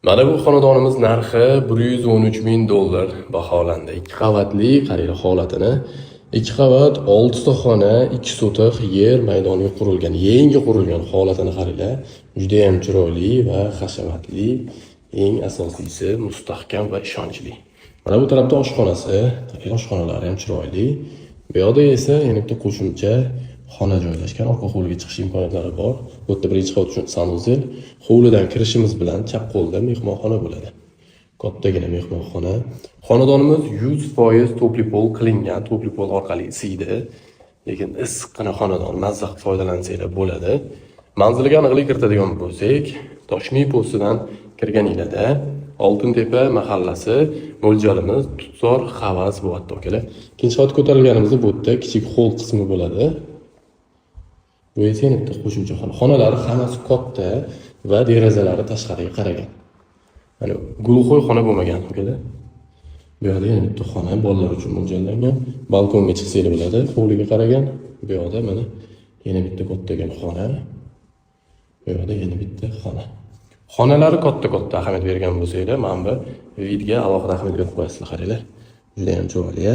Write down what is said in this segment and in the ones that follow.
Mana bu xonadonimiz narxi $113,000 baholandi. 2 qavatli, qaranglar holatini. 2 qavat, 6 ta xona, 2 sotix yer maydoniga qurilgan, yangi qurilgan holatini qaranglar. Juda ham chiroyli va hashamatli. Eng asosiysi mustahkam va ishonchli. Mana bu tarafda oshxonasi, oshxonalari ham chiroyli. Bu yoqda esa yana bitta qo'shimcha xona joylashgan, orqa hovliga chiqish imkoniyatlari bor. Bu yerda birinchi qavat uchun sanuzel, hovlidan kirishimiz bilan chap qo'lda mehmonxona bo'ladi. Kattagina mehmonxona. Xonadonimiz 100% topli pol qilingan, topli pol orqali isiydi. Lekin issiqqina xonadon, mazza qilib foydalansanglar bo'ladi. Manziliga aniqlik kiritadigan bo'lsak, Toshmi postidan kirganinglarda Oltintepa mahallasi mo'ljalimiz Tutzor Havas bo'lyapti akalar. Ikkinchi qavatga ko'tarilganimizda bu yerda kichik hol qismi bo'ladi. Bu esa yana bitta qo'shimcha xona. Xonalari hammasi katta va derazalari tashqariga qaragan. Mana gulxo'y xona bo'lmagan akalar. Bu yoqda yana bitta xona bolalar uchun mo'ljallangan. Balkonga chiqsangiz bo'ladi, hovliga qaragan. Bu yoqda mana yana bitta kattagan xona. Bu yoqda yana bitta xona. Xonalari katta-katta ahamiyat bergan bo'lsanglar, mana bu videoga alohida ahamiyat berib qo'yasizlar, qaranglar. Juda ham chiroyli,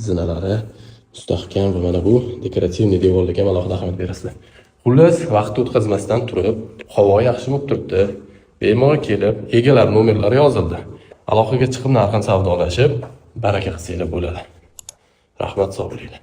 zinalari mustahkam va mana bu dekorativniy devorlarga ham alohida ahamiyat berasizlar. Xullas, vaqt o'tkazmasdan turib, havo yaxshi bo'lib turibdi. Bemalol kelib, egalar nomerlari yozildi. Aloqaga chiqib narxini savdolashib, baraka qilsanglar bo'ladi. Rahmat, sog' bo'linglar.